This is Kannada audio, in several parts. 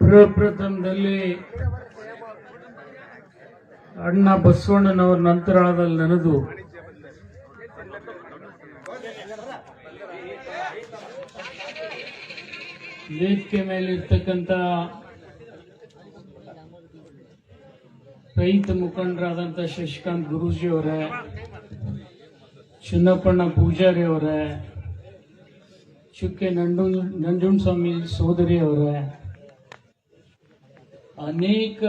ಪ್ರಪ್ರಥಮದಲ್ಲಿ ಅಣ್ಣ ಬಸವಣ್ಣನವರ ನಂತರಾಳದಲ್ಲಿ ನನದು ವೇದಿಕೆ ಮೇಲೆ ಇರ್ತಕ್ಕಂಥ ರೈತ ಮುಖಂಡರಾದಂಥ ಶಶಿಕಾಂತ್ ಗುರೂಜಿ ಅವರೇ, ಚಿನ್ನಪ್ಪಣ್ಣ ಪೂಜಾರಿ ಅವರೇ, ಚುಕ್ಕೆ ನಂಜುಂಡಸ್ವಾಮಿ ಸೋದರಿ ಅವರೇ, ಅನೇಕ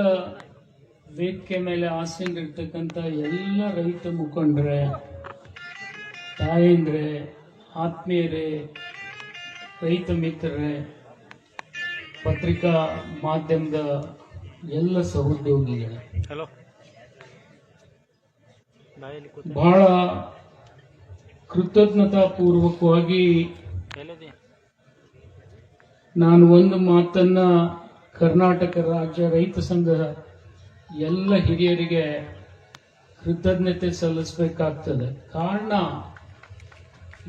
ವೇದಿಕೆ ಮೇಲೆ ಆಸೀನರಿರ್ತಕ್ಕಂಥ ಎಲ್ಲ ರೈತ ಮುಖಂಡರೇ, ತಾಯಂದ್ರೆ, ಆತ್ಮೀಯರೇ, ರೈತ ಮಿತ್ರರೇ, ಪತ್ರಿಕಾ ಮಾಧ್ಯಮದ ಎಲ್ಲ ಸಹೋದ್ಯೋಗಿಗಳೇ, ಬಹಳ ಕೃತಜ್ಞತಾಪೂರ್ವಕವಾಗಿ ನಾನು ಒಂದು ಮಾತನ್ನ ಕರ್ನಾಟಕ ರಾಜ್ಯ ರೈತ ಸಂಘ ಎಲ್ಲ ಹಿರಿಯರಿಗೆ ಕೃತಜ್ಞತೆ ಸಲ್ಲಿಸಬೇಕಾಗ್ತದೆ. ಕಾರಣ,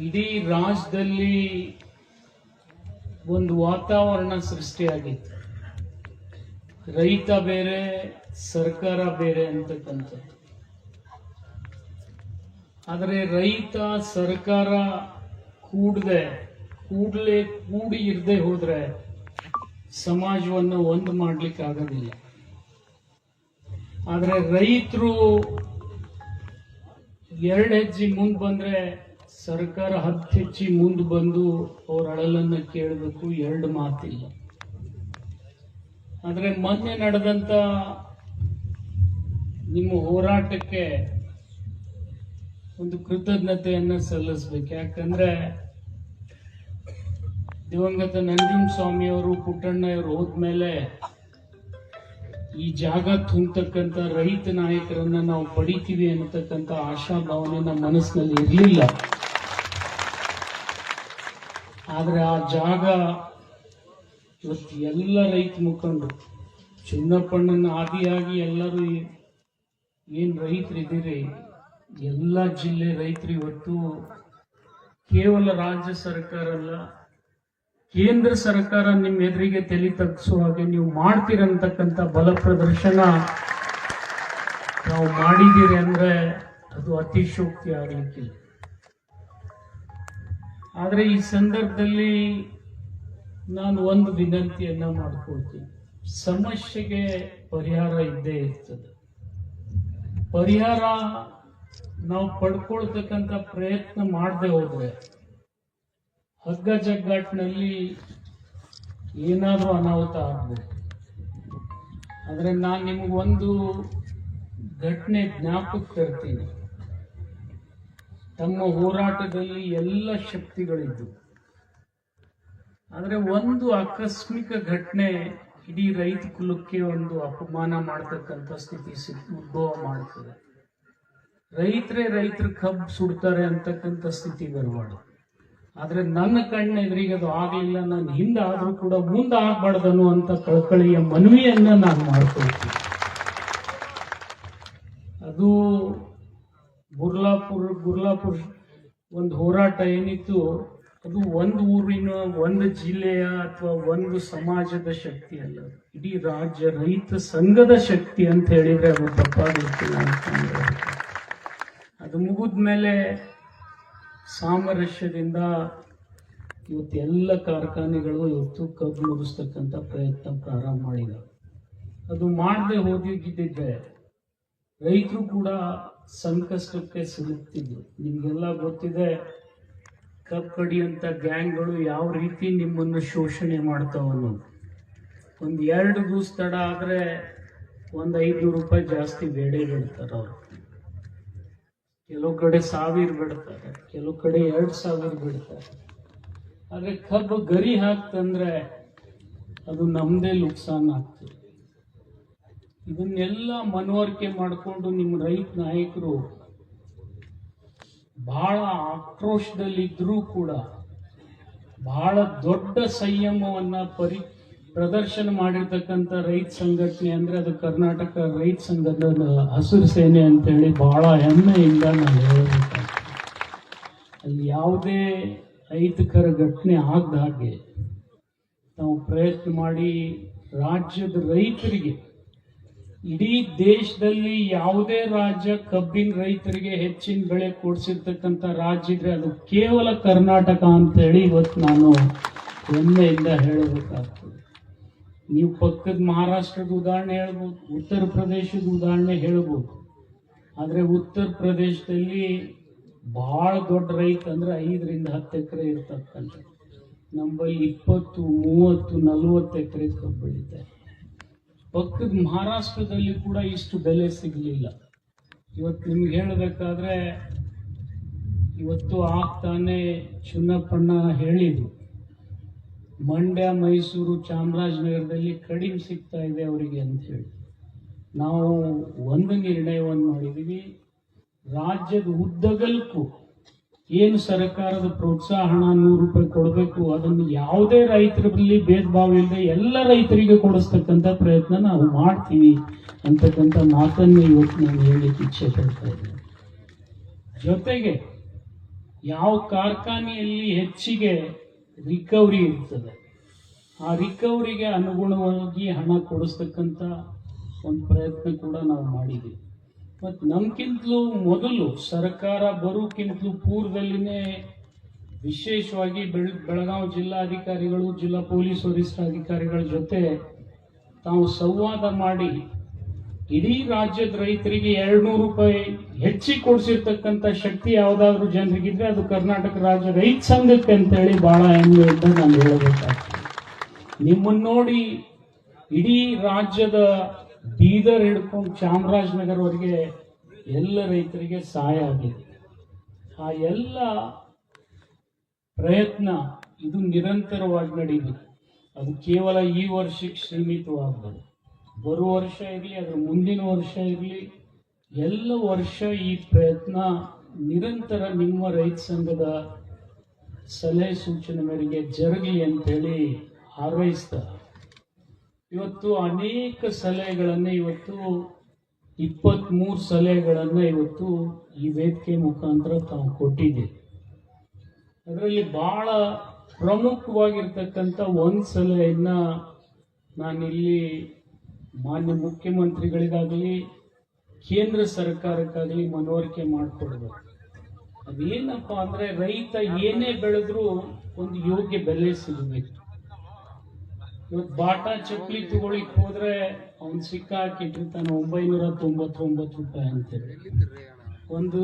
ಇಡೀ ರಾಜ್ಯದಲ್ಲಿ ಒಂದು ವಾತಾವರಣ ಸೃಷ್ಟಿಯಾಗಿತ್ತು. ರೈತ ಬೇರೆ, ಸರ್ಕಾರ ಬೇರೆ ಅಂತಕ್ಕಂಥದ್ದು. ಆದರೆ ರೈತ ಸರ್ಕಾರ ಕೂಡಿ ಇರದೆ ಹೋದ್ರೆ ಸಮಾಜವನ್ನು ಒಂದು ಮಾಡ್ಲಿಕ್ಕೆ ಆಗೋದಿಲ್ಲ. ಆದರೆ ರೈತರು ಎರಡು ಹೆಜ್ಜೆ ಮುಂದೆ ಬಂದ್ರೆ ಸರ್ಕಾರ 10 ಹೆಜ್ಜೆ ಮುಂದೆ ಬಂದು ಅವ್ರ ಅಳಲನ್ನು ಕೇಳಬೇಕು, ಎರಡು ಮಾತಿಲ್ಲ. ಆದರೆ ಮೊನ್ನೆ ನಡೆದಂತ ನಿಮ್ಮ ಹೋರಾಟಕ್ಕೆ ಒಂದು ಕೃತಜ್ಞತೆಯನ್ನು ಸಲ್ಲಿಸಬೇಕು. ಯಾಕಂದ್ರೆ ದಿವಂಗತ ನಂಜುಂಡಸ್ವಾಮಿ ಅವರು, ಪುಟ್ಟಣ್ಣವರು ಹೋದ್ಮೇಲೆ ಈ ಜಾಗ ತುಂಬತಕ್ಕಂಥ ರೈತ ನಾಯಕರನ್ನ ನಾವು ಪಡಿತೀವಿ ಅನ್ನತಕ್ಕಂಥ ಆಶಾಭಾವನೆ ನಮ್ಮ ಮನಸ್ಸಿನಲ್ಲಿ ಇರಲಿಲ್ಲ. ಆದ್ರೆ ಆ ಜಾಗ ಇವತ್ತು ಎಲ್ಲ ರೈತ ಮುಖಂಡರು, ಚಿನ್ನಪ್ಪಣ್ಣನ ಆದಿಯಾಗಿ ಎಲ್ಲರೂ ಏನ್ ರೈತರಿದ್ದೀರಿ, ಎಲ್ಲ ಜಿಲ್ಲೆ ರೈತರು ಇವತ್ತು ಕೇವಲ ರಾಜ್ಯ ಸರ್ಕಾರ ಅಲ್ಲ, ಕೇಂದ್ರ ಸರ್ಕಾರ ನಿಮ್ಮ ಎದುರಿಗೆ ತಲೆ ತಗ್ಗಿಸುವ ಹಾಗೆ ನೀವು ಮಾಡ್ತೀರಂತಕ್ಕಂಥ ಬಲ ಪ್ರದರ್ಶನ ನಾವು ಮಾಡಿದ್ದೀರಿ ಅಂದ್ರೆ ಅದು ಅತಿಶೋಕ್ತಿ ಆಗಲಿಕ್ಕಿಲ್ಲ. ಆದರೆ ಈ ಸಂದರ್ಭದಲ್ಲಿ ನಾನು ಒಂದು ವಿನಂತಿಯನ್ನ ಮಾಡ್ಕೊಳ್ತೀನಿ. ಸಮಸ್ಯೆಗೆ ಪರಿಹಾರ ಇದ್ದೇ ಇರ್ತದೆ. ಪರಿಹಾರ ನಾವು ಪಡ್ಕೊಳ್ತಕ್ಕಂಥ ಪ್ರಯತ್ನ ಮಾಡದೆ ಹೋದ್ರೆ ಹಗ್ಗ ಜಗ್ಗಾಟಿನಲ್ಲಿ ಏನಾದರೂ ಅನಾಹುತ ಆಗ್ಬೋದು. ಆದರೆ ನಾನು ನಿಮಗೊಂದು ಘಟನೆ ಜ್ಞಾಪಕ ತರ್ತೀನಿ. ತಮ್ಮ ಹೋರಾಟದಲ್ಲಿ ಎಲ್ಲ ಶಕ್ತಿಗಳಿದ್ದು, ಆದರೆ ಒಂದು ಆಕಸ್ಮಿಕ ಘಟನೆ ಇಡೀ ರೈತ ಕುಲಕ್ಕೆ ಒಂದು ಅಪಮಾನ ಮಾಡತಕ್ಕಂಥ ಸ್ಥಿತಿ ಉದ್ಭವ ಮಾಡ್ತದೆ. ರೈತರ ಕಬ್ಬು ಸುಡ್ತಾರೆ ಅಂತಕ್ಕಂಥ ಸ್ಥಿತಿ ಬರಬಾರ್ದು. ಆದ್ರೆ ನನ್ನ ಕಣ್ಣ ಎದುರಿಗೆ ಅದು ಆಗ್ಲಿಲ್ಲ. ನಾನು ಹಿಂದೆ ಆದ್ರೂ ಕೂಡ ಮುಂದೆ ಆಗ್ಬಾರ್ದನು ಅಂತ ಕಳಕಳಿಯ ಮನವಿಯನ್ನ ನಾನು ಮಾಡ್ಕೊಳ್ತೀನಿ. ಅದು ಗುರ್ಲಾಪುರ್ ಒಂದು ಹೋರಾಟ ಏನಿತ್ತು, ಅದು ಒಂದು ಊರಿನ, ಒಂದು ಜಿಲ್ಲೆಯ ಅಥವಾ ಒಂದು ಸಮಾಜದ ಶಕ್ತಿ ಅಲ್ಲ, ಇಡೀ ರಾಜ್ಯ ರೈತ ಸಂಘದ ಶಕ್ತಿ ಅಂತ ಹೇಳಿದ್ರೆ ಅದು ತಪ್ಪಾಗಿರ್ತಿಲ್ಲ ಅಂತಂದ್ರೆ. ಅದು ಮುಗಿದ್ಮೇಲೆ ಸಾಮರಸ್ಯದಿಂದ ಇವತ್ತು ಎಲ್ಲ ಕಾರ್ಖಾನೆಗಳು ಇವತ್ತು ಕಬ್ಬು ನುಡಿಸ್ತಕ್ಕಂಥ ಪ್ರಯತ್ನ ಪ್ರಾರಂಭ ಮಾಡಿದ್ದಾರೆ. ಅದು ಮಾಡದೆ ಹೋಗಿದ್ದಿದ್ರೆ ರೈತರು ಕೂಡ ಸಂಕಷ್ಟಕ್ಕೆ ಸಿಲುಕ್ತಿದ್ರು. ನಿಮ್ಗೆಲ್ಲ ಗೊತ್ತಿದೆ, ಕಬ್ಬು ಕಡಿಯುವಂಥ ಗ್ಯಾಂಗ್ಗಳು ಯಾವ ರೀತಿ ನಿಮ್ಮನ್ನು ಶೋಷಣೆ ಮಾಡ್ತಾವ ಅನ್ನೋದು. ಒಂದು 2 ದಿವಸ ತಡ ಆದರೆ ಒಂದು 500 ರೂಪಾಯಿ ಜಾಸ್ತಿ ಬೇಡ ಬಿಡ್ತಾರೆ ಅವರು. ಕೆಲವು ಕಡೆ 1000 ಬಿಡ್ತಾರೆ, ಕೆಲವು ಕಡೆ 2000 ಬಿಡ್ತಾರೆ. ಆದ್ರೆ ಕಬ್ಬು ಗರಿ ಹಾಕ್ತಂದ್ರೆ ಅದು ನಮ್ದೇ ನುಕ್ಸಾನ್ ಆಗ್ತದೆ. ಇದನ್ನೆಲ್ಲ ಮನವರಿಕೆ ಮಾಡಿಕೊಂಡು ನಿಮ್ಮ ರೈತ ನಾಯಕರು ಬಹಳ ಆಕ್ರೋಶದಲ್ಲಿದ್ರೂ ಕೂಡ ಬಹಳ ದೊಡ್ಡ ಸಂಯಮವನ್ನ ಪ್ರದರ್ಶನ ಮಾಡಿರ್ತಕ್ಕಂಥ ರೈತ ಸಂಘಟನೆ ಅಂದ್ರೆ ಅದು ಕರ್ನಾಟಕ ರೈತ ಸಂಘದ ಹಸಿರು ಸೇನೆ ಅಂತೇಳಿ ಬಹಳ ಹೆಮ್ಮೆಯಿಂದ ನಾನು ಹೇಳಬೇಕಾಗ್ತದೆ. ಅಲ್ಲಿ ಯಾವುದೇ ಅಹಿತಕರ ಘಟನೆ ಆಗದ ಹಾಗೆ ನಾವು ಪ್ರಯತ್ನ ಮಾಡಿ ರಾಜ್ಯದ ರೈತರಿಗೆ, ಇಡೀ ದೇಶದಲ್ಲಿ ಯಾವುದೇ ರಾಜ್ಯ ಕಬ್ಬಿನ ರೈತರಿಗೆ ಹೆಚ್ಚಿನ ಬೆಳೆ ಕೊಡಿಸಿರ್ತಕ್ಕಂಥ ರಾಜ್ಯ ಇದ್ರೆ ಅದು ಕೇವಲ ಕರ್ನಾಟಕ ಅಂತ ಹೇಳಿ ಇವತ್ತು ನಾನು ಹೆಮ್ಮೆಯಿಂದ ಹೇಳಬೇಕಾಗ್ತದೆ. ನೀವು ಪಕ್ಕದ ಮಹಾರಾಷ್ಟ್ರದ ಉದಾಹರಣೆ ಹೇಳ್ಬೋದು, ಉತ್ತರ ಪ್ರದೇಶದ ಉದಾಹರಣೆ ಹೇಳ್ಬೋದು. ಆದರೆ ಉತ್ತರ ಪ್ರದೇಶದಲ್ಲಿ ಬಹಳ ದೊಡ್ಡ ರೈತ ಅಂದ್ರೆ 5 ರಿಂದ 10 ಎಕರೆ ಇರ್ತಕ್ಕಂಥ, ನಮ್ಮಲ್ಲಿ 20, 30, 40 ಎಕರೆ ಕಬ್ಬು ಬೆಳೀತಾರೆ. ಪಕ್ಕದ ಮಹಾರಾಷ್ಟ್ರದಲ್ಲಿ ಕೂಡ ಇಷ್ಟು ಬೆಲೆ ಸಿಗಲಿಲ್ಲ. ಇವತ್ತು ನಿಮ್ಗೆ ಹೇಳಬೇಕಾದ್ರೆ, ಇವತ್ತು ಆಗ್ತಾನೆ ಚುನ್ನಪ್ಪಣ್ಣ ಹೇಳಿದ್ರು, ಮಂಡ್ಯ, ಮೈಸೂರು, ಚಾಮರಾಜನಗರದಲ್ಲಿ ಕಡಿಮೆ ಸಿಗ್ತಾ ಇದೆ ಅವರಿಗೆ ಅಂತ ಹೇಳಿ. ನಾವು ಒಂದು ನಿರ್ಣಯವನ್ನು ಮಾಡಿದ್ದೀವಿ, ರಾಜ್ಯದ ಉದ್ದಗಲಕ್ಕೂ ಏನು ಸರ್ಕಾರದ ಪ್ರೋತ್ಸಾಹ ಹಣ 100 ರೂಪಾಯಿ ಕೊಡಬೇಕು, ಅದನ್ನು ಯಾವುದೇ ರೈತರಲ್ಲಿ ಭೇದ ಭಾವ ಇಲ್ಲದೆ ಎಲ್ಲ ರೈತರಿಗೆ ಕೊಡಿಸ್ತಕ್ಕಂಥ ಪ್ರಯತ್ನ ನಾವು ಮಾಡ್ತೀವಿ ಅಂತಕ್ಕಂಥ ಮಾತನ್ನು ಇವತ್ತು ನಾನು ಹೇಳಲಿಕ್ಕೆ ಇಚ್ಛೆ ಪಡ್ತಾ ಇದ್ದೇನೆ. ಜೊತೆಗೆ ಯಾವ ಕಾರ್ಖಾನೆಯಲ್ಲಿ ಹೆಚ್ಚಿಗೆ ರಿಕವರಿ ಇರ್ತದೆ, ಆ ರಿಕವರಿಗೆ ಅನುಗುಣವಾಗಿ ಹಣ ಕೊಡಿಸ್ತಕ್ಕಂಥ ಒಂದು ಪ್ರಯತ್ನ ಕೂಡ ನಾವು ಮಾಡಿದ್ದೀವಿ. ಮತ್ತು ನಮ್ಗಿಂತಲೂ ಮೊದಲು ಸರ್ಕಾರ ಬರೋಕ್ಕಿಂತಲೂ ಪೂರ್ವದಲ್ಲಿನೇ ವಿಶೇಷವಾಗಿ ಬೆಳಗಾವಿ ಜಿಲ್ಲಾಧಿಕಾರಿಗಳು, ಜಿಲ್ಲಾ ಪೊಲೀಸ್ ವರಿಷ್ಠಾಧಿಕಾರಿಗಳ ಜೊತೆ ತಾವು ಸಂವಾದ ಮಾಡಿ ಇಡೀ ರಾಜ್ಯದ ರೈತರಿಗೆ 200 ರೂಪಾಯಿ ಹೆಚ್ಚಿಗೆ ಕೊಡಿಸಿರ್ತಕ್ಕಂಥ ಶಕ್ತಿ ಯಾವುದಾದ್ರೂ ಜನರಿಗಿದ್ರೆ ಅದು ಕರ್ನಾಟಕ ರಾಜ್ಯ ರೈತ ಸಂಘಕ್ಕೆ ಅಂತೇಳಿ ಬಹಳ ಹೆಮ್ಮೆಯಿಂದ ನಾನು ಹೇಳಬೇಕಾಗ್ತದೆ. ನಿಮ್ಮನ್ನು ನೋಡಿ ಇಡೀ ರಾಜ್ಯದ ಬೀದರ್ ಹಿಡ್ಕೊಂಡು ಚಾಮರಾಜನಗರವರೆಗೆ ಎಲ್ಲ ರೈತರಿಗೆ ಸಹಾಯ ಆಗಿದೆ. ಆ ಎಲ್ಲ ಪ್ರಯತ್ನ ಇದು ನಿರಂತರವಾಗಿ ನಡೀಬೇಕು. ಅದು ಕೇವಲ ಈ ವರ್ಷಕ್ಕೆ ಸೀಮಿತವಾಗಬಾರ್ದು. ಬರುವ ವರ್ಷ ಇರಲಿ, ಅದರ ಮುಂದಿನ ವರ್ಷ ಇರಲಿ, ಎಲ್ಲ ವರ್ಷ ಈ ಪ್ರಯತ್ನ ನಿರಂತರ ನಿಮ್ಮ ರೈತ ಸಂಘದ ಸಲಹೆ ಸೂಚನೆ ಮೇರೆಗೆ ಜರುಗಲಿ ಅಂತೇಳಿ ಹಾರೈಸ್ತಾರೆ. ಇವತ್ತು ಅನೇಕ ಸಲಹೆಗಳನ್ನು, ಇವತ್ತು 23 ಸಲಹೆಗಳನ್ನು ಇವತ್ತು ಈ ವೇದಿಕೆ ಮುಖಾಂತರ ತಾವು ಕೊಟ್ಟಿದ್ದೀವಿ. ಅದರಲ್ಲಿ ಬಹಳ ಪ್ರಮುಖವಾಗಿರ್ತಕ್ಕಂಥ ಒಂದು ಸಲಹೆಯನ್ನ ನಾನಿಲ್ಲಿ ಮಾನ್ಯ ಮುಖ್ಯಮಂತ್ರಿಗಳಿಗಾಗಲಿ ಕೇಂದ್ರ ಸರ್ಕಾರಕ್ಕಾಗಲಿ ಮನವರಿಕೆ ಮಾಡಿಕೊಡ್ಬೇಕು. ಅದೇನಪ್ಪ ಅಂದ್ರೆ, ರೈತ ಏನೇ ಬೆಳೆದ್ರೂ ಒಂದು ಯೋಗ್ಯ ಬೆಲೆ ಸಿಗಬೇಕು. ಇವತ್ತು ಬಾಟಾ ಚಪ್ಪಲಿ ತಗೊಳ್ಳಿಕ್ ಹೋದ್ರೆ ಅವ್ನು ಸಿಕ್ಕಾಕಿಟ್ಟಿರ್ತಾನೆ 999 ರೂಪಾಯಿ ಅಂತೇಳಿ. ಒಂದು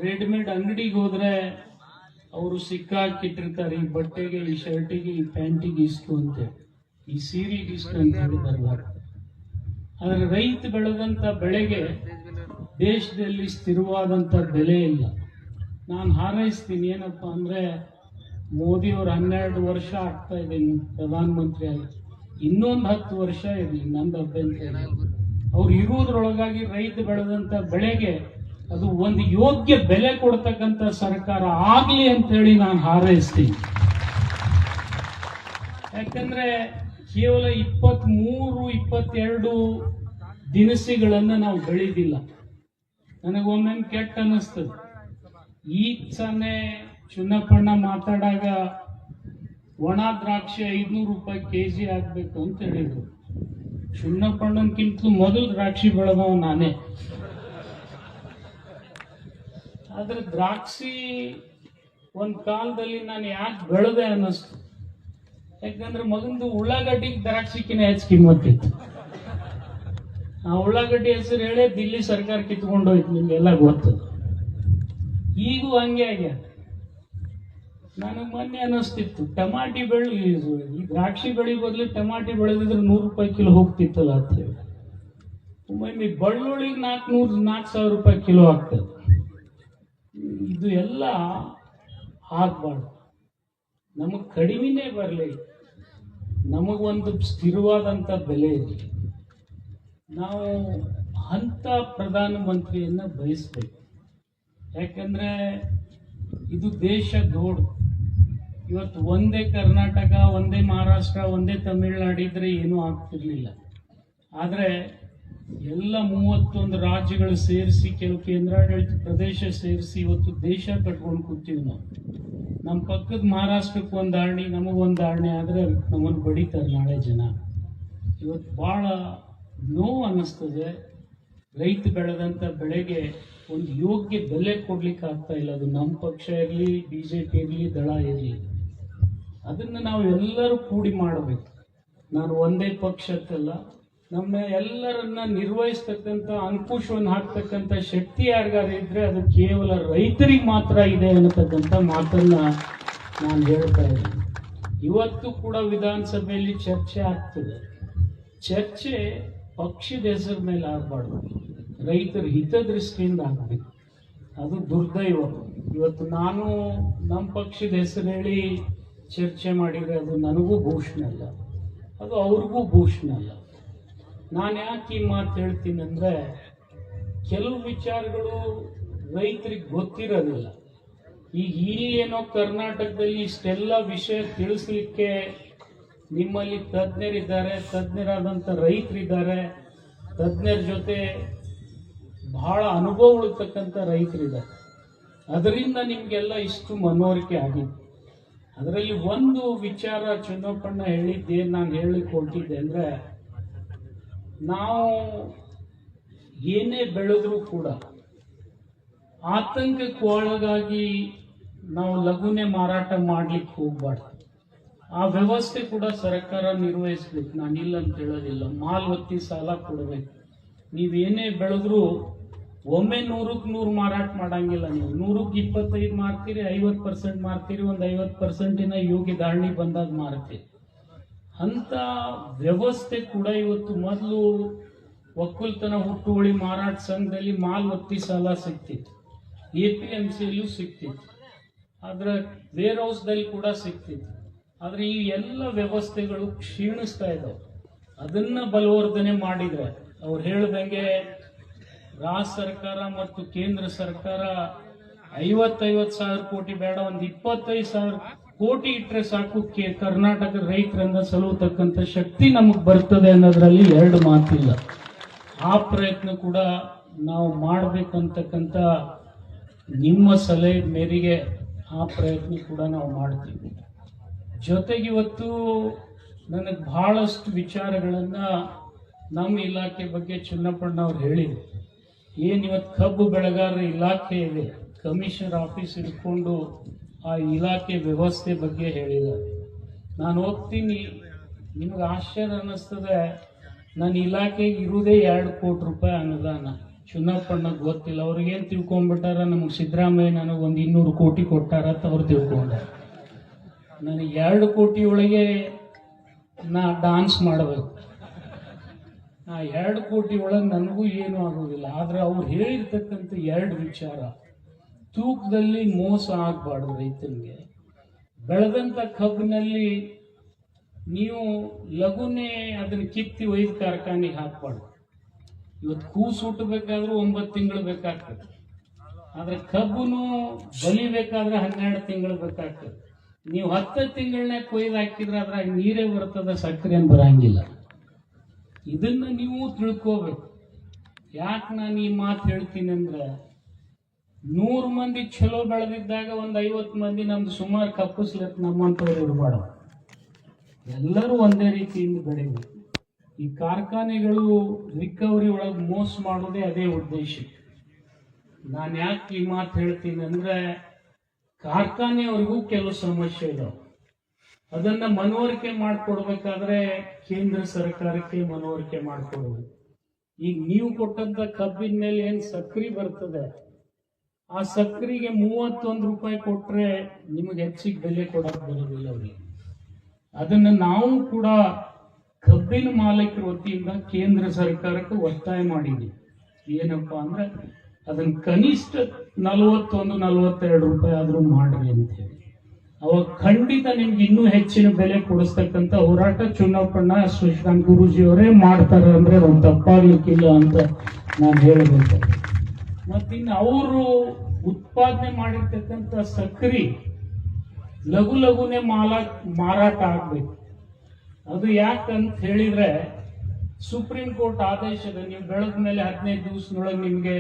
ರೆಡಿಮೇಡ್ ಅಂಗಡಿಗೆ ಹೋದ್ರೆ ಅವರು ಸಿಕ್ಕಾಕಿಟ್ಟಿರ್ತಾರೆ, ಈ ಬಟ್ಟೆಗೆ, ಈ ಶರ್ಟಿಗೆ, ಈ ಪ್ಯಾಂಟಿಗೆ ಇಷ್ಟು ಅಂತೇಳಿ, ಈ ಸೀರೆಗೆ ಇಷ್ಟು ಅಂತ ಹೇಳಿ ಬರಬಾರ್ದು. ಆದ್ರೆ ರೈತ ಬೆಳೆದಂತ ಬೆಳೆಗೆ ದೇಶದಲ್ಲಿ ಸ್ಥಿರವಾದಂತ ಬೆಲೆ ಇಲ್ಲ. ನಾನು ಹಾರೈಸ್ತೀನಿ ಏನಪ್ಪ ಅಂದ್ರೆ, ಮೋದಿಯವರು 12 ವರ್ಷ ಆಗ್ತಾ ಇದೆ ಪ್ರಧಾನಮಂತ್ರಿ ಆಗಿ, ಇನ್ನೊಂದು 10 ವರ್ಷ ಇರಲಿ, ನಂದು ಅಭ್ಯಂತರ. ಅವ್ರು ಇರುವುದ್ರೊಳಗಾಗಿ ರೈತ ಬೆಳೆದಂತ ಬೆಳೆಗೆ ಅದು ಒಂದು ಯೋಗ್ಯ ಬೆಲೆ ಕೊಡ್ತಕ್ಕಂಥ ಸರ್ಕಾರ ಆಗ್ಲಿ ಅಂತ ಹೇಳಿ ನಾನು ಹಾರೈಸ್ತೀನಿ. ಯಾಕಂದ್ರೆ ಕೇವಲ 23-22 ದಿನಸಿಗಳನ್ನ ನಾವು ಬೆಳೆದಿಲ್ಲ. ನನಗೊಮ್ಮೆ ಕೆಟ್ಟ ಅನ್ನಿಸ್ತದೆ. ಈಗ ತಾನೇ ಚುನ್ನಪ್ಪಣ್ಣ ಮಾತಾಡಾಗ ಒಣ ದ್ರಾಕ್ಷಿ 500 ರೂಪಾಯಿ ಕೆಜಿ ಆಗ್ಬೇಕು ಅಂತ ಹೇಳಿದ್ರು. ಚುನ್ನಪ್ಪಣ್ಣನ್ಕಿಂತಲೂ ಮೊದಲು ದ್ರಾಕ್ಷಿ ಬೆಳೆದವ ನಾನೇ. ಆದ್ರೆ ದ್ರಾಕ್ಷಿ ಒಂದ್ ಕಾಲದಲ್ಲಿ ನಾನು ಯಾಕೆ ಬೆಳೆದೆ ಅನ್ನಿಸ್ತು. ಯಾಕಂದ್ರೆ ಮಗಂದು ಉಳ್ಳಾಗಡ್ಡಿಗೆ ದ್ರಾಕ್ಷಿಕಿನ ಹೆಚ್ಚು ಕಿಮ್ಮತ್ತಿತ್ತು. ಆ ಉಳ್ಳಾಗಡ್ಡಿ ಹೆಸರು ಹೇಳೇ ದಿಲ್ಲಿ ಸರ್ಕಾರ ಕಿತ್ಕೊಂಡು ಹೋಯ್ತು, ನಿಮ್ಗೆಲ್ಲ ಗೊತ್ತು. ಈಗೂ ಹಂಗೆ ಆಗ್ಯಾದ. ನನಗೆ ಮೊನ್ನೆ ಅನ್ನಿಸ್ತಿತ್ತು, ಟಮಾಟಿ ಬೆಳೆ, ಈ ದ್ರಾಕ್ಷಿ ಬೆಳೆ ಬದಲು ಟಮಾಟಿ ಬೆಳೆದಿದ್ರೆ 100 ರೂಪಾಯಿ ಕಿಲೋ ಹೋಗ್ತಿತ್ತಲ್ಲ ಅಂತ ಹೇಳಿ. ಒಮ್ಮೆ ಬೆಳ್ಳುಳ್ಳಿಗೆ 400-4,000 ರೂಪಾಯಿ ಕಿಲೋ ಆಗ್ತದೆ. ಇದು ಎಲ್ಲ ಆಗ್ಬಾರ್ದು. ನಮಗೆ ಕಡಿಮೆನೇ ಬರಲಿ, ನಮಗೊಂದು ಸ್ಥಿರವಾದಂಥ ಬೆಲೆ ಇರಲಿ. ನಾವು ಅಂಥ ಪ್ರಧಾನಮಂತ್ರಿಯನ್ನ ಬಯಸ್ಬೇಕು. ಯಾಕಂದ್ರೆ ಇದು ದೇಶ ದೊಡ್ಡ. ಇವತ್ತು ಒಂದೇ ಕರ್ನಾಟಕ, ಒಂದೇ ಮಹಾರಾಷ್ಟ್ರ, ಒಂದೇ ತಮಿಳುನಾಡು ಇದ್ರೆ ಏನೂ ಆಗ್ತಿರ್ಲಿಲ್ಲ. ಆದರೆ ಎಲ್ಲ 31 ರಾಜ್ಯಗಳು ಸೇರಿಸಿ ಕೆಲವು ಕೇಂದ್ರಾಡಳಿತ ಪ್ರದೇಶ ಸೇರಿಸಿ ಇವತ್ತು ದೇಶ ಕಟ್ಕೊಂಡು ಕೂತೀವಿ ನಾವು. ನಮ್ಮ ಪಕ್ಕದ ಮಹಾರಾಷ್ಟ್ರಕ್ಕೆ ಒಂದು ಆಣಿ, ನಮಗೊಂದು ಆಣೆ ಆದ್ರೆ ನಮ್ಮನ್ನು ಬಡಿತಾರೆ ನಾಳೆ ಜನ. ಇವತ್ತು ಬಹಳ ನೋವು ಅನ್ನಿಸ್ತದೆ. ರೈತ ಬೆಳೆದಂತ ಬೆಳೆಗೆ ಒಂದು ಯೋಗ್ಯ ಬೆಲೆ ಕೊಡ್ಲಿಕ್ಕೆ ಆಗ್ತಾ ಇಲ್ಲ. ಅದು ನಮ್ಮ ಪಕ್ಷ ಇರಲಿ, ಬಿಜೆಪಿ ಇರಲಿ, ದಳ ಇರಲಿ, ಅದನ್ನು ನಾವು ಎಲ್ಲರೂ ಕೂಡಿ ಮಾಡಬೇಕು. ನಾನು ಒಂದೇ ಪಕ್ಷಕ್ಕಲ್ಲ, ನಮ್ಮ ಎಲ್ಲರನ್ನ ನಿರ್ವಹಿಸ್ತಕ್ಕಂಥ ಅಂಕುಶವನ್ನು ಹಾಕ್ತಕ್ಕಂಥ ಶಕ್ತಿ ಯಾರಿಗಾರು ಇದ್ರೆ ಅದು ಕೇವಲ ರೈತರಿಗೆ ಮಾತ್ರ ಇದೆ ಅನ್ನತಕ್ಕಂಥ ಮಾತನ್ನ ನಾನು ಹೇಳ್ತಾ ಇದ್ದೀನಿ. ಇವತ್ತು ಕೂಡ ವಿಧಾನಸಭೆಯಲ್ಲಿ ಚರ್ಚೆ ಆಗ್ತದೆ. ಚರ್ಚೆ ಪಕ್ಷದ ಹೆಸರ ಮೇಲೆ ಆಗಬಾರ್ದು, ರೈತರ ಹಿತದೃಷ್ಟಿಯಿಂದ ಆಗಬೇಕು. ಅದು ದುರ್ದೈವ. ಇವತ್ತು ನಾನು ನಮ್ಮ ಪಕ್ಷದ ಹೆಸರು ಹೇಳಿ ಚರ್ಚೆ ಮಾಡಿದರೆ ಅದು ನನಗೂ ಭೂಷಣ ಅಲ್ಲ, ಅದು ಅವ್ರಿಗೂ ಭೂಷಣ ಅಲ್ಲ. ನಾನು ಯಾಕೆ ಈ ಮಾತು ಹೇಳ್ತೀನಿ ಅಂದರೆ, ಕೆಲವು ವಿಚಾರಗಳು ರೈತರಿಗೆ ಗೊತ್ತಿರೋದಿಲ್ಲ. ಈಗ ಏನೋ ಕರ್ನಾಟಕದಲ್ಲಿ ಇಷ್ಟೆಲ್ಲ ವಿಷಯ ತಿಳಿಸ್ಲಿಕ್ಕೆ ನಿಮ್ಮಲ್ಲಿ ತಜ್ಞರಿದ್ದಾರೆ, ತಜ್ಞರಾದಂಥ ರೈತರಿದ್ದಾರೆ, ತಜ್ಞರ ಜೊತೆ ಬಹಳ ಅನುಭವ ಉಳಿತಕ್ಕಂಥ ರೈತರಿದ್ದಾರೆ. ಅದರಿಂದ ನಿಮಗೆಲ್ಲ ಇಷ್ಟು ಮನವರಿಕೆ ಆಗಿದೆ. ಅದರಲ್ಲಿ ಒಂದು ವಿಚಾರ ಚನ್ನಪ್ಪಣ್ಣ ಹೇಳಿದ್ದೇನು ನಾನು ಹೇಳಲಿಕ್ಕೆ ಹೊರಟಿದ್ದೆ ಅಂದರೆ, ನಾವು ಏನೇ ಬೆಳೆದ್ರೂ ಕೂಡ ಆತಂಕಕ್ಕೆ ಒಳಗಾಗಿ ನಾವು ಲಘುನೆ ಮಾರಾಟ ಮಾಡ್ಲಿಕ್ಕೆ ಹೋಗ್ಬಾರ್ದು. ಆ ವ್ಯವಸ್ಥೆ ಕೂಡ ಸರ್ಕಾರ ನಿರ್ವಹಿಸ್ಬೇಕು. ನಾನಿಲ್ಲ ಅಂತ ಹೇಳೋದಿಲ್ಲ. ಮಾಲ್ ಒತ್ತಿ ಸಾಲ ಕೊಡಬೇಕು. ನೀವೇನೇ ಬೆಳೆದ್ರೂ ಒಮ್ಮೆ 100ಕ್ಕೆ 100 ಮಾರಾಟ ಮಾಡಂಗಿಲ್ಲ. ನೀವು 100ಕ್ಕೆ 25 ಮಾರ್ತೀರಿ, 50% ಮಾರ್ತೀರಿ, ಒಂದು 50% ಯೋಗ್ಯ ಧಾರಣಿ ಬಂದಾಗ ಮಾರ್ತೀರಿ. ಅಂತ ವ್ಯವಸ್ಥೆ ಕೂಡ ಇವತ್ತು ಮೊದಲು ಒಕ್ಕಲ್ತನ ಹುಟ್ಟುವಳಿ ಮಾರಾಟ ಸಂಘದಲ್ಲಿ ಮಾಲ್ ಒತ್ತಿ ಸಾಲ ಸಿಗ್ತಿತ್ತು, APMCಯಲ್ಲೂ ಸಿಗ್ತಿತ್ತು, ಆದ್ರೆ ವೇರ್ ಹೌಸ್ದಲ್ಲಿ ಕೂಡ ಸಿಗ್ತಿತ್ತು. ಆದ್ರೆ ಈ ಎಲ್ಲ ವ್ಯವಸ್ಥೆಗಳು ಕ್ಷೀಣಿಸ್ತಾ ಇದ್ದಾವೆ. ಅದನ್ನ ಬಲವರ್ಧನೆ ಮಾಡಿದ್ರೆ, ಅವ್ರು ಹೇಳ್ದಂಗೆ ರಾಜ್ಯ ಸರ್ಕಾರ ಮತ್ತು ಕೇಂದ್ರ ಸರ್ಕಾರ 50 ಸಾವಿರ ಕೋಟಿ ಬೇಡ, ಒಂದು 25 ಸಾವಿರ ಕೋಟಿ ಇಟ್ಟರೆ ಸಾಕು ಕರ್ನಾಟಕದ ರೈತರನ್ನ ಸಲುವತಕ್ಕಂಥ ಶಕ್ತಿ ನಮಗೆ ಬರ್ತದೆ ಅನ್ನೋದ್ರಲ್ಲಿ ಎರಡು ಮಾತಿಲ್ಲ. ಆ ಪ್ರಯತ್ನ ಕೂಡ ನಾವು ಮಾಡಬೇಕಂತಕ್ಕಂಥ ನಿಮ್ಮ ಸಲಹೆ ಮೇರೆಗೆ ಆ ಪ್ರಯತ್ನ ಕೂಡ ನಾವು ಮಾಡ್ತೀವಿ. ಜೊತೆಗೆ ಇವತ್ತು ನನಗೆ ಬಹಳಷ್ಟು ವಿಚಾರಗಳನ್ನ ನಮ್ಮ ಇಲಾಖೆ ಬಗ್ಗೆ ಚನ್ನಪ್ಪಣ್ಣ ಅವ್ರು ಹೇಳಿದ್ರು. ಇವತ್ತು ಕಬ್ಬು ಬೆಳೆಗಾರರ ಇಲಾಖೆ ಇದೆ, ಕಮಿಷನರ್ ಆಫೀಸ್ ಇಟ್ಕೊಂಡು ಆ ಇಲಾಖೆ ವ್ಯವಸ್ಥೆ ಬಗ್ಗೆ ಹೇಳಿದ್ದಾರೆ. ನಾನು ಹೋಗ್ತೀನಿ, ನಿಮ್ಗೆ ಆಶ್ಚರ್ಯ ಅನ್ನಿಸ್ತದೆ. ನನ್ನ ಇಲಾಖೆಗೆ ಇರುವುದೇ 2 ಕೋಟಿ ರೂಪಾಯಿ ಅನುದಾನ. ಚುನಾಪಣ್ಣಗೆ ಗೊತ್ತಿಲ್ಲ, ಅವ್ರಿಗೇನು ತಿಳ್ಕೊಂಡ್ಬಿಟ್ಟಾರ, ನಮಗೆ ಸಿದ್ದರಾಮಯ್ಯ ನನಗೆ ಒಂದು 200 ಕೋಟಿ ಕೊಟ್ಟಾರ ಅಂತ ಅವ್ರು ತಿಳ್ಕೊಂಡಾರ. ನನಗೆ 2 ಕೋಟಿ ಒಳಗೆ ನಾ ಡಾನ್ಸ್ ಮಾಡಬೇಕು. ಆ 2 ಕೋಟಿ ಒಳಗೆ ನನಗೂ ಏನೂ ಆಗೋದಿಲ್ಲ. ಆದರೆ ಅವ್ರು ಹೇಳಿರ್ತಕ್ಕಂಥ 2 ವಿಚಾರ, ತೂಕದಲ್ಲಿ ಮೋಸ ಆಗಬಾರ್ದು ರೈತನಿಗೆ. ಬೆಳೆದಂಥ ಕಬ್ಬಿನಲ್ಲಿ ನೀವು ಲಘುನೆ ಅದನ್ನ ಕಿತ್ತಿ ಒಯ್ದು ಕಾರ್ಖಾನೆಗೆ ಹಾಕಬಾರ್ದು. ಇವತ್ತು ಕೂಸು ಹುಟ್ಟಬೇಕಾದ್ರೂ 9 ತಿಂಗಳು ಬೇಕಾಗ್ತದೆ, ಆದ್ರೆ ಕಬ್ಬುನು ಬಲಿಬೇಕಾದ್ರೆ 12 ತಿಂಗಳು ಬೇಕಾಗ್ತದೆ. ನೀವು 10 ತಿಂಗಳನ್ನೇ ಕೊಯ್ದು ಹಾಕಿದ್ರೆ ಅದ್ರಾಗ ನೀರೇ ಬರ್ತದೆ, ಸಕ್ಕರೆ ಬರಂಗಿಲ್ಲ. ಇದನ್ನ ನೀವು ತಿಳ್ಕೋಬೇಕು. ಯಾಕೆ ನಾನು ಈ ಮಾತು ಹೇಳ್ತೀನಿ ಅಂದ್ರೆ, 100 ಮಂದಿ ಚಲೋ ಬೆಳೆದಿದ್ದಾಗ ಒಂದು 50 ಮಂದಿ ನಮ್ದು ಸುಮಾರು ಕಪ್ಪಿಸ್ಲಕ್ಕೆ ನಮ್ಮಂತವ್ರು ಇರಬಾರ್ದು. ಎಲ್ಲರೂ ಒಂದೇ ರೀತಿಯಿಂದ ಬೆಳಿಬೇಕು. ಈ ಕಾರ್ಖಾನೆಗಳು ರಿಕವರಿ ಒಳಗೆ ಮೋಸ ಮಾಡೋದೇ ಅದೇ ಉದ್ದೇಶ. ನಾನು ಯಾಕೆ ಈ ಮಾತು ಹೇಳ್ತೀನಿ ಅಂದ್ರೆ, ಕಾರ್ಖಾನೆಯವರೆಗೂ ಕೆಲವು ಸಮಸ್ಯೆ ಇದಾವೆ. ಅದನ್ನ ಮನವರಿಕೆ ಮಾಡಿಕೊಡ್ಬೇಕಾದ್ರೆ ಕೇಂದ್ರ ಸರ್ಕಾರಕ್ಕೆ ಮನವರಿಕೆ ಮಾಡಿಕೊಡ್ಬೇಕು. ಈಗ ನೀವು ಕೊಟ್ಟಂತ ಕಬ್ಬಿನ ಮೇಲೆ ಏನ್ ಸಕ್ರಿ ಬರ್ತದೆ, ಆ ಸಕ್ರಿಗೆ 31 ರೂಪಾಯಿ ಕೊಟ್ರೆ ನಿಮಗೆ ಹೆಚ್ಚಿಗೆ ಬೆಲೆ ಕೊಡಕ್ ಬರೋದಿಲ್ಲ ಅವ್ರಿಗೆ. ಅದನ್ನ ನಾವು ಕೂಡ ಕಬ್ಬಿನ ಮಾಲೀಕರ ವತಿಯಿಂದ ಕೇಂದ್ರ ಸರ್ಕಾರಕ್ಕೆ ಒತ್ತಾಯ ಮಾಡಿದ್ವಿ. ಏನಪ್ಪಾ ಅಂದ್ರೆ, ಅದನ್ನ ಕನಿಷ್ಠ 41-42 ರೂಪಾಯಿ ಆದ್ರೂ ಮಾಡ್ರಿ ಅಂತ ಹೇಳಿ. ಅವಾಗ ಖಂಡಿತ ನಿಮ್ಗೆ ಇನ್ನೂ ಹೆಚ್ಚಿನ ಬೆಲೆ ಕೊಡಿಸ್ತಕ್ಕಂಥ ಹೋರಾಟ ಚುನಾಪಣ್ಣ ಶ್ರೀಕಾಂತ್ ಗುರೂಜಿ ಅವರೇ ಮಾಡ್ತಾರೆ ಅಂದ್ರೆ ಒಂದು ತಪ್ಪಾಗ್ಲಿಕ್ಕಿಲ್ಲ ಅಂತ ನಾನು ಹೇಳಬೇಕು. ಮತ್ತಿನ್ನು ಅವರು ಉತ್ಪಾದನೆ ಮಾಡಿರ್ತಕ್ಕಂಥ ಸಕ್ಕರೆ ಲಘುನೆ ಮಾರಾಟ ಆಗ್ಬೇಕು. ಅದು ಯಾಕಂತ ಹೇಳಿದ್ರೆ, ಸುಪ್ರೀಂ ಕೋರ್ಟ್ ಆದೇಶದ ನೀವು ಬೆಳೆದ ಮೇಲೆ 15 ದಿವಸದೊಳಗೆ ನಿಮ್ಗೆ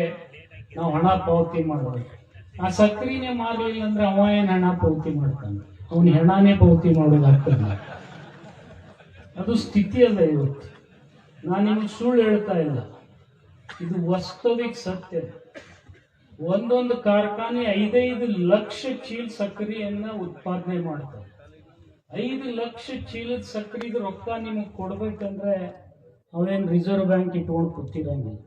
ನಾವು ಹಣ ಪಾವತಿ ಮಾಡಬೇಕು. ಆ ಸಕ್ರಿನೇ ಮಾರಲಿಲ್ಲ ಅಂದ್ರೆ ಅವ ಏನ್ ಹಣ ಪಾವತಿ ಮಾಡ್ತಾನೆ? ಅವನ ಹೆಣನೇ ಪಾವತಿ ಮಾಡೋದಾಗ್ತದೆ. ಅದು ಸ್ಥಿತಿ ಅದ ಇವತ್ತು. ನಾನು ನಿಮ್ಗೆ ಸುಳ್ಳು ಹೇಳ್ತಾ ಇಲ್ಲ, ಇದು ವಾಸ್ತವಿಕ ಸತ್ಯ. ಒಂದೊಂದು ಕಾರ್ಖಾನೆ 5 ಲಕ್ಷ ಚೀಲ ಸಕ್ಕರೆಯನ್ನ ಉತ್ಪಾದನೆ ಮಾಡ್ತಾರೆ. 5 ಲಕ್ಷ ಚೀಲದ ಸಕ್ಕರೆದು ರೊಕ್ಕ ನಿಮಗೆ ಕೊಡ್ಬೇಕಂದ್ರೆ ಅವೇನ್ ರಿಸರ್ವ್ ಬ್ಯಾಂಕ್ ಇಟ್ಕೊಂಡು ಕೂತಿರಂಗಿಲ್ಲ.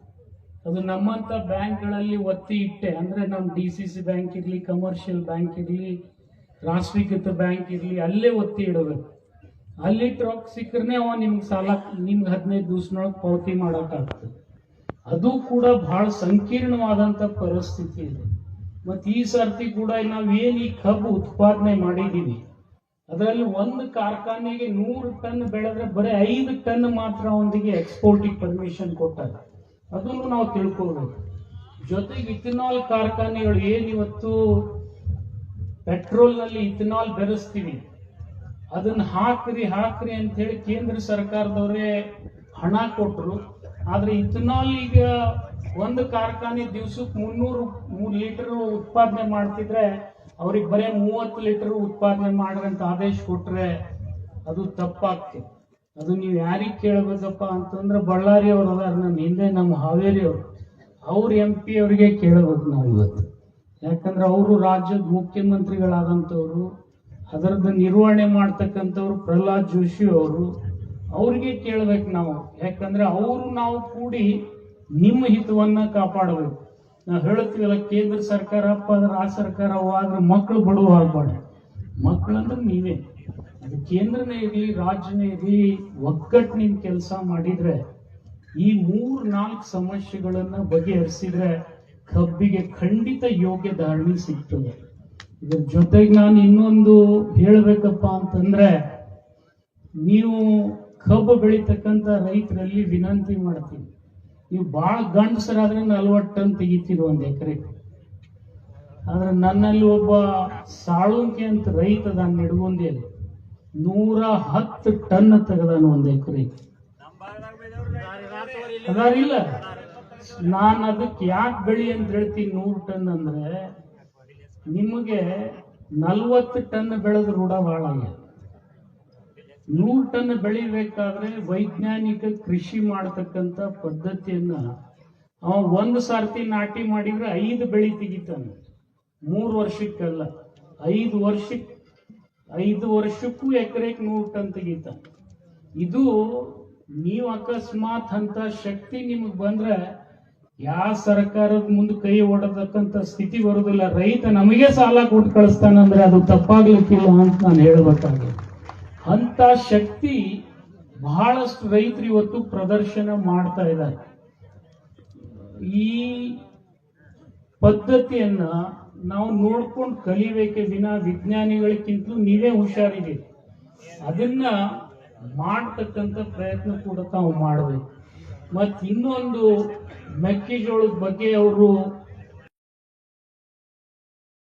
ಅದು ನಮ್ಮಂತ ಬ್ಯಾಂಕ್ಗಳಲ್ಲಿ ಒತ್ತಿ ಇಟ್ಟೆ ಅಂದ್ರೆ ನಮ್ಮ DCC ಬ್ಯಾಂಕ್ ಇರ್ಲಿ, ಕಮರ್ಷಿಯಲ್ ಬ್ಯಾಂಕ್ ಇರ್ಲಿ, ರಾಷ್ಟ್ರೀಕೃತ ಬ್ಯಾಂಕ್ ಇರ್ಲಿ, ಅಲ್ಲೇ ಒತ್ತಿ ಇಡಬೇಕು. ಅಲ್ಲಿಟ್ಟು ರೊಕ್ಕ ಸಿಕ್ಕರೆ ಅವ ನಿಮ್ಗೆ ಸಾಲ ನಿಮ್ಗೆ 15 ದಿವಸನೊಳಗೆ ಪಾವತಿ ಮಾಡೋಕ್ಕಾಗ್ತದೆ. ಅದು ಕೂಡ ಬಹಳ ಸಂಕೀರ್ಣವಾದಂತ ಪರಿಸ್ಥಿತಿ ಇದೆ. ಮತ್ತೆ ಈ ಸರ್ತಿ ಕೂಡ ನಾವೇನ್ ಈ ಕಬ್ಬು ಉತ್ಪಾದನೆ ಮಾಡಿದೀವಿ ಅದರಲ್ಲಿ ಒಂದು ಕಾರ್ಖಾನೆಗೆ 100 ಟನ್ ಬೆಳೆದ್ರೆ ಬರೀ 5 ಟನ್ ಮಾತ್ರ ಒಂದಿಗೆ ಎಕ್ಸ್ಪೋರ್ಟಿಗೆ ಪರ್ಮಿಷನ್ ಕೊಟ್ಟಾರೆ. ಅದನ್ನು ನಾವು ತಿಳ್ಕೊಳ್ಬೇಕು. ಜೊತೆಗೆ ಇಥನಾಲ್ ಕಾರ್ಖಾನೆಗಳು ಏನಿವತ್ತು ಪೆಟ್ರೋಲ್ ನಲ್ಲಿ ಇಥನಾಲ್ ಬೆರೆಸ್ತೀವಿ, ಅದನ್ನ ಹಾಕ್ರಿ ಅಂತ ಹೇಳಿ ಕೇಂದ್ರ ಸರ್ಕಾರದವರೇ ಹಣ ಕೊಟ್ಟರು. ಆದ್ರೆ ಇಥನಾಲ್ ಈಗ ಒಂದು ಕಾರ್ಖಾನೆ ದಿವಸಕ್ಕೆ 300 ಲೀಟರ್ ಉತ್ಪಾದನೆ ಮಾಡ್ತಿದ್ರೆ ಅವ್ರಿಗೆ ಬರೀ 30 ಲೀಟರ್ ಉತ್ಪಾದನೆ ಮಾಡ್ರಂತ ಆದೇಶ ಕೊಟ್ರೆ ಅದು ತಪ್ಪಾಗ್ತದೆ. ಅದು ನೀವು ಯಾರಿಗೆ ಕೇಳಬೇಕಪ್ಪ ಅಂತಂದ್ರೆ ಬಳ್ಳಾರಿ ಅವರು ಅದಾರ ನಮ್ಮ ಹಿಂದೆ, ನಮ್ಮ ಹಾವೇರಿ ಅವರು, ಅವ್ರ MP ಅವರಿಗೆ ಕೇಳಬೇಕು ನಾವು ಇವತ್ತು. ಯಾಕಂದ್ರೆ ಅವರು ರಾಜ್ಯದ ಮುಖ್ಯಮಂತ್ರಿಗಳಾದಂಥವ್ರು, ಅದರದ್ದು ನಿರ್ವಹಣೆ ಮಾಡ್ತಕ್ಕಂಥವ್ರು ಪ್ರಹ್ಲಾದ್ ಜೋಶಿ ಅವರು, ಅವ್ರಿಗೆ ಕೇಳ್ಬೇಕು ನಾವು. ಯಾಕಂದ್ರೆ ಅವರು ನಾವು ಕೂಡಿ ನಿಮ್ಮ ಹಿತವನ್ನ ಕಾಪಾಡಬೇಕು. ನಾವು ಹೇಳ್ತೀವಲ್ಲ, ಕೇಂದ್ರ ಸರ್ಕಾರ ಆ ಸರ್ಕಾರ ಆದ್ರೆ ಮಕ್ಕಳು ಬಡವ ಆಗ್ಬಾರ್ದು. ಮಕ್ಕಳಂದ್ರೆ ನೀವೇ. ಅದು ಕೇಂದ್ರನೇ ಇರಲಿ, ರಾಜ್ಯನೇ ಇರಲಿ, ಒಗ್ಗಟ್ಟಿನಿಂದ ಕೆಲಸ ಮಾಡಿದ್ರೆ ಈ 3-4 ಸಮಸ್ಯೆಗಳನ್ನ ಬಗೆಹರಿಸಿದ್ರೆ ಕಬ್ಬಿಗೆ ಖಂಡಿತ ಯೋಗ್ಯ ಧಾರಣೆ ಸಿಗ್ತದೆ. ಇದ್ರ ಜೊತೆಗೆ ನಾನು ಇನ್ನೊಂದು ಹೇಳ್ಬೇಕಪ್ಪ ಅಂತಂದ್ರೆ, ನೀವು ಕಬ್ಬು ಬೆಳೀತಕ್ಕಂಥ ರೈತರಲ್ಲಿ ವಿನಂತಿ ಮಾಡ್ತೀನಿ, ನೀವು ಬಹಳ ಗಂಡಸರಾದ್ರೆ 40 ಟನ್ ತೆಗಿತೀರಿ ಒಂದು ಎಕರೆಗೆ. ಆದ್ರೆ ನನ್ನಲ್ಲಿ ಒಬ್ಬ ಸಾಳುಂಕೆ ಅಂತ ರೈತ ಅದಾನ ನಿಡಗುಂದಿಯಲ್ಲಿ, 110 ಟನ್ ತೆಗೆದಾನ ಒಂದು ಎಕರೆಗೆ. ಅದಾರಿಲ್ಲ, ನಾನು ಅದಕ್ಕೆ ಯಾಕೆ ಬೆಳಿ ಅಂತ ಹೇಳ್ತೀನಿ 100 ಟನ್ ಅಂದ್ರೆ, ನಿಮಗೆ 40 ಟನ್ ಬೆಳೆದ ರೂಢ ಬಹಳ ಆಗ್ಯದ. 100 ಟನ್ ಬೆಳಿಬೇಕಾದ್ರೆ ವೈಜ್ಞಾನಿಕ ಕೃಷಿ ಮಾಡತಕ್ಕಂತ ಪದ್ಧತಿಯನ್ನ ಅವ ಒಂದು ಸಾರ್ತಿ ನಾಟಿ ಮಾಡಿದ್ರೆ 5 ಬೆಳಿ ತೆಗಿತಾನೆ. 3 ವರ್ಷಕ್ಕಲ್ಲ, 5 ವರ್ಷಕ್ಕೂ ಎಕರೆಗೆ 100 ಟನ್ ತೆಗಿತಾನೆ. ಇದು ನೀವು ಅಕಸ್ಮಾತ್ ಅಂತ ಶಕ್ತಿ ನಿಮಗೆ ಬಂದ್ರೆ ಯಾವ ಸರ್ಕಾರದ ಮುಂದೆ ಕೈ ಒಡತಕ್ಕಂತ ಸ್ಥಿತಿ ಬರುದಿಲ್ಲ. ರೈತ ನಮಗೆ ಸಾಲ ಕೊಟ್ಟು ಕಳಿಸ್ತಾನಂದ್ರೆ ಅದು ತಪ್ಪಾಗ್ಲಿಕ್ಕಿಲ್ಲ ಅಂತ ನಾನು ಹೇಳ್ಬೇಕಾಗಿದೆ. ಅಂತ ಶಕ್ತಿ ಬಹಳಷ್ಟು ರೈತರು ಇವತ್ತು ಪ್ರದರ್ಶನ ಮಾಡ್ತಾ ಇದ್ದಾರೆ. ಈ ಪದ್ಧತಿಯನ್ನ ನಾವು ನೋಡ್ಕೊಂಡು ಕಲಿಬೇಕೆ ವಿನ ವಿಜ್ಞಾನಿಗಳಿಗಿಂತಲೂ ನೀವೇ ಹುಷಾರಿದ್ದೀರಿ. ಅದನ್ನ ಮಾಡ್ತಕ್ಕಂಥ ಪ್ರಯತ್ನ ಕೂಡ ತಾವು ಮಾಡಬೇಕು. ಮತ್ ಇನ್ನೊಂದು ಮೆಕ್ಕೆಜೋಳದ ಬಗ್ಗೆ ಅವರು